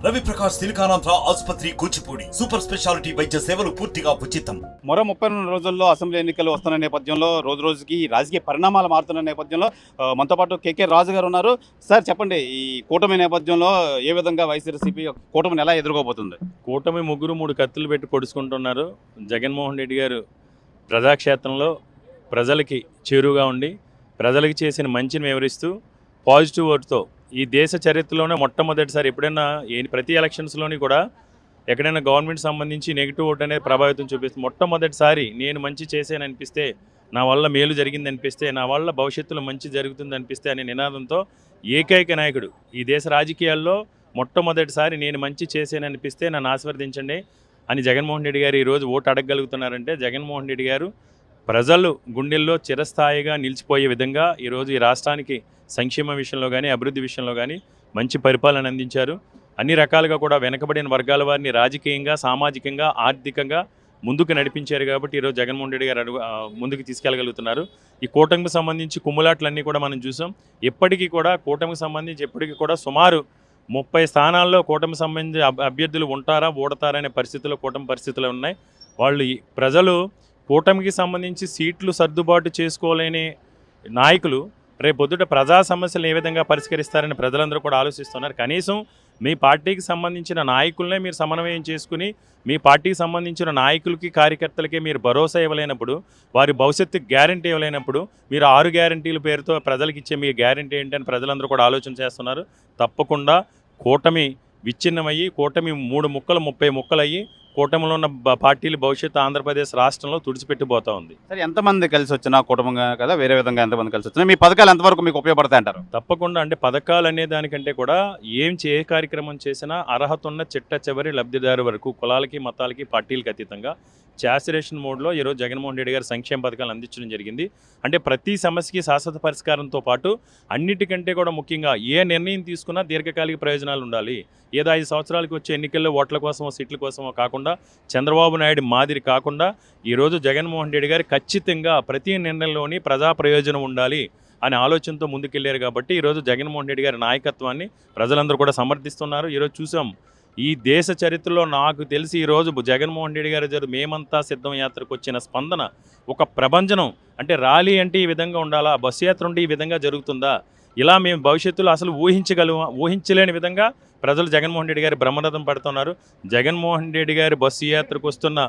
రవి ప్రకాష్ సిలికానాంధ్ర ఆసుపత్రి Kuchipudi super speciality వైద్య సేవలు పూర్తిగా ఉచితం. మరో 32 రోజుల్లో అసెంబ్లీ ఎన్నికలు వస్తున్న నేపథ్యంలో రోజు రోజుకి రాజకీయ పరిణామాలు మారుతున్న నేపథ్యంలో మనతో పాటు కేకే రాజు గారు ఉన్నారు. సార్ చెప్పండి, ఈ కూటమి నేపథ్యంలో ఏ విధంగా వైఎస్ఆర్సీపీ కూటమిని ఎలా ఎదుర్కోబోతుంది? కూటమి ముగ్గురు 3 కత్తులు పెట్టి పొడుచుకుంటున్నారు. జగన్మోహన్ రెడ్డి గారు ప్రజాక్షేత్రంలో ప్రజలకి చేరువుగా ఉండి ప్రజలకి చేసిన మంచిని వివరిస్తూ పాజిటివ్ ఓటుతో ఈ దేశ చరిత్రలోనే మొట్టమొదటిసారి ఎప్పుడైనా ప్రతి ఎలక్షన్స్లోని కూడా ఎక్కడైనా గవర్నమెంట్ సంబంధించి నెగిటివ్ ఓట్ అనేది ప్రభావితం చూపిస్తుంది. మొట్టమొదటిసారి నేను మంచి చేశాను అనిపిస్తే, నా వల్ల మేలు జరిగింది అనిపిస్తే, నా వల్ల భవిష్యత్తులో మంచి జరుగుతుంది అనిపిస్తే అనే నినాదంతో ఏకైక నాయకుడు ఈ దేశ రాజకీయాల్లో మొట్టమొదటిసారి నేను మంచి చేశాను అనిపిస్తే నన్ను ఆశీర్వదించండి అని జగన్మోహన్ రెడ్డి గారు ఈరోజు ఓటు అడగగలుగుతున్నారంటే జగన్మోహన్ రెడ్డి గారు ప్రజలు గుండెల్లో చిరస్థాయిగా నిలిచిపోయే విధంగా ఈరోజు ఈ రాష్ట్రానికి సంక్షేమ విషయంలో కానీ అభివృద్ధి విషయంలో కానీ మంచి పరిపాలన అందించారు. అన్ని రకాలుగా కూడా వెనకబడిన వర్గాల వారిని రాజకీయంగా, సామాజికంగా, ఆర్థికంగా ముందుకు నడిపించారు. కాబట్టి ఈరోజు జగన్మోహన్ రెడ్డి గారు ముందుకు తీసుకెళ్ళగలుగుతున్నారు. ఈ కూటమికి సంబంధించి కుమ్ములాట్లన్నీ కూడా మనం చూసాం. ఎప్పటికీ కూడా కూటమికి సంబంధించి ఎప్పటికీ కూడా సుమారు 30 స్థానాల్లో కూటమి సంబంధించి అభ్యర్థులు ఉంటారా ఓడతారా అనే పరిస్థితుల్లో కూటమి పరిస్థితులు ఉన్నాయి. వాళ్ళు ప్రజలు కూటమికి సంబంధించి సీట్లు సర్దుబాటు చేసుకోలేని నాయకులు రేపొద్దుట ప్రజా సమస్యలు ఏ విధంగా పరిష్కరిస్తారని ప్రజలందరూ కూడా ఆలోచిస్తున్నారు. కనీసం మీ పార్టీకి సంబంధించిన నాయకులనే మీరు సమన్వయం చేసుకుని మీ పార్టీకి సంబంధించిన నాయకులకి, కార్యకర్తలకి మీరు భరోసా ఇవ్వలేనప్పుడు, వారి భవిష్యత్తుకి గ్యారంటీ ఇవ్వలేనప్పుడు మీరు 6 గ్యారంటీల పేరుతో ప్రజలకు ఇచ్చే మీ గ్యారంటీ ఏంటని ప్రజలందరూ కూడా ఆలోచన చేస్తున్నారు. తప్పకుండా కూటమి విచ్ఛిన్నమయ్యి, కూటమి 3 ముక్కలు 30 ముక్కలయ్యి కూటమిలో ఉన్న పార్టీల భవిష్యత్తు ఆంధ్రప్రదేశ్ రాష్ట్రంలో తుడిచిపెట్టిపోతూ ఉంది. సరే, ఎంతమంది కలిసి వచ్చినా కూటమి కదా వేరే విధంగా ఎంతమంది కలిసి వచ్చినా మీ పథకాలు ఎంతవరకు మీకు ఉపయోగపడతాయి అంటారు? తప్పకుండా. అంటే పథకాలు అనే దానికంటే కూడా ఏ కార్యక్రమం చేసినా అర్హత ఉన్న చిట్ట చివరి లబ్ధిదారు వరకు కులాలకి, మతాలకి, పార్టీలకు అతీతంగా శాచురేషన్ మోడ్లో ఈరోజు జగన్మోహన్ రెడ్డి గారు సంక్షేమ పథకాలు అందించడం జరిగింది. అంటే ప్రతి సమస్యకి శాశ్వత పరిష్కారంతో పాటు అన్నిటికంటే కూడా ముఖ్యంగా ఏ నిర్ణయం తీసుకున్నా దీర్ఘకాలిక ప్రయోజనాలు ఉండాలి. ఏదో 5 సంవత్సరాలకు వచ్చే ఎన్నికల్లో ఓట్ల కోసమో సీట్ల కోసమో కాకుండా, చంద్రబాబు నాయుడు మాదిరి కాకుండా ఈరోజు జగన్మోహన్ రెడ్డి గారు ఖచ్చితంగా ప్రతి నిర్ణయంలోని ప్రజా ప్రయోజనం ఉండాలి అనే ఆలోచనతో ముందుకెళ్లారు. కాబట్టి ఈరోజు జగన్మోహన్ రెడ్డి గారి నాయకత్వాన్ని ప్రజలందరూ కూడా సమర్థిస్తున్నారు. ఈరోజు చూసాం, ఈ దేశ చరిత్రలో నాకు తెలిసి ఈరోజు జగన్మోహన్ రెడ్డి గారు మేమంతా సిద్ధం యాత్రకు వచ్చిన స్పందన ఒక ప్రభంజనం. అంటే ర్యాలీ అంటే ఈ విధంగా ఉండాలా, బస్సు యాత్ర ఉంటే ఈ విధంగా జరుగుతుందా, ఇలా మేము భవిష్యత్తులో అసలు ఊహించలేని విధంగా ప్రజలు జగన్మోహన్ రెడ్డి గారి బ్రహ్మరథం పడుతున్నారు. జగన్మోహన్ రెడ్డి గారి బస్సు యాత్రకు వస్తున్న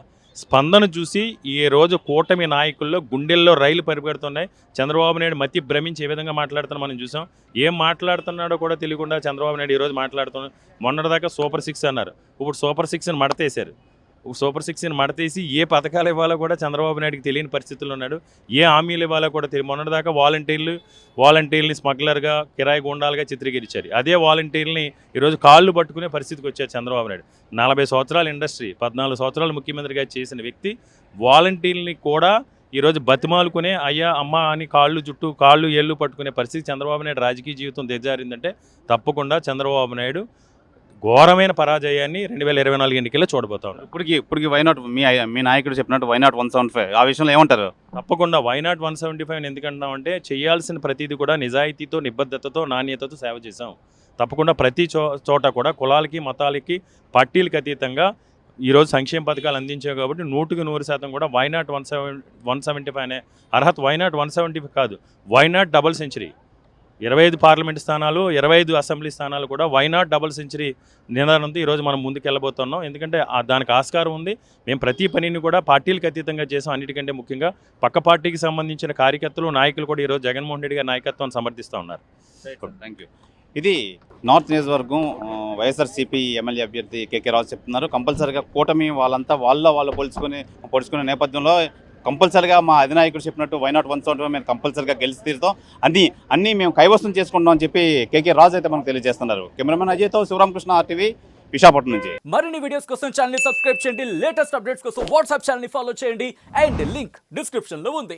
స్పందన చూసి ఈ రోజు కూటమి నాయకుల్లో గుండెల్లో రైలు పరిగెడుతున్నాయి. చంద్రబాబు నాయుడు మతి భ్రమించి ఏ విధంగా మాట్లాడుతున్నా మనం చూసాం. ఏం మాట్లాడుతున్నాడో కూడా తెలియకుండా చంద్రబాబు నాయుడు ఈరోజు మాట్లాడుతున్నాడు. మొన్నటిదాకా సూపర్ 6 అన్నారు, ఇప్పుడు సూపర్ 6ని మడతేశారు. సూపర్ 6ని మడతేసి ఏ పథకాలు ఇవ్వాలో కూడా చంద్రబాబు నాయుడికి తెలియని పరిస్థితుల్లో ఉన్నాడు. ఏ హామీలు ఇవ్వాలో కూడా తెలియదు. మొన్నటిదాకా వాలంటీర్ని స్మగ్లర్గా, కిరాయి గుండాలుగా చిత్రీకరించారు. అదే వాలంటీర్ని ఈరోజు కాళ్ళు పట్టుకునే పరిస్థితికి వచ్చారు చంద్రబాబు నాయుడు. 40 సంవత్సరాల ఇండస్ట్రీ, 14 సంవత్సరాలు ముఖ్యమంత్రిగా చేసిన వ్యక్తి వాలంటీర్ని కూడా ఈరోజు బతిమాలుకునే అయ్యా అమ్మ అని కాళ్ళు ఏళ్ళు పట్టుకునే పరిస్థితి చంద్రబాబు నాయుడు రాజకీయ జీవితం దిగజారిందంటే తప్పకుండా చంద్రబాబు నాయుడు ఘోరమైన పరాజయాన్ని 2024 ఎన్నికల్లో చూడబోతా ఉన్నారు. ఇప్పటికి వైనాట్ మీ నాయకుడు చెప్పినట్టు వైనాట్ 175 ఆ విషయంలో ఏమంటారు? తప్పకుండా వైనాట్ 175 ఎందుకంటున్నామంటే చేయాల్సిన ప్రతిదీ కూడా నిజాయితీతో, నిబద్ధతతో, నాణ్యతతో సేవ చేశాం. తప్పకుండా ప్రతి చోట కూడా కులాలకి, మతాలకి, పార్టీలకు అతీతంగా ఈరోజు సంక్షేమ పథకాలు అందించాం. కాబట్టి 100% కూడా వైనాట్ 175 అనే అర్హత వైనాట్ 175 కాదు, వైనాట్ డబుల్ సెంచరీ. 25 పార్లమెంటు స్థానాలు, 25 అసెంబ్లీ స్థానాలు కూడా వైనాట్ డబుల్ సెంచరీ నినాదంతో ఈరోజు మనం ముందుకెళ్ళబోతున్నాం. ఎందుకంటే దానికి ఆస్కారం ఉంది. మేము ప్రతి పనిని కూడా పార్టీలకు అతీతంగా చేసాం. అన్నిటికంటే ముఖ్యంగా పక్క పార్టీకి సంబంధించిన కార్యకర్తలు, నాయకులు కూడా ఈరోజు జగన్మోహన్ రెడ్డి గారి నాయకత్వాన్ని సమర్థిస్తూ ఉన్నారు. Thank you. ఇది నార్త్ నియోజకవర్గం వైఎస్ఆర్సీపీ ఎమ్మెల్యే అభ్యర్థి కేకే రాజు చెప్తున్నారు. కంపల్సరీగా కూటమి వాళ్ళంతా వాళ్ళు పొడుచుకునే నేపథ్యంలో కంపల్సరీగా మా అధినాయకుడు చెప్పినట్టు వైనాట్ 175 మేము కంపల్సరీగా గెలిచి తీరుతాం, అన్నీ మేము కైవసం చేసుకుంటాం అని చెప్పి కేకే రాజు అయితే మనకు తెలియజేస్తున్నారు. కెమెరామెన్ అజయ్తో శివరామకృష్ణ, RTV, విశాఖపట్నం నుంచి. మరిన్ని వీడియోస్ కోసం ఛానల్ ని సబ్స్క్రైబ్ చేయండి, లేటెస్ట్ అప్డేట్స్ కోసం వాట్సాప్ ఛానల్ ని ఫాలో చేయండి అండ్ లింక్ డిస్క్రిప్షన్ లో ఉంది.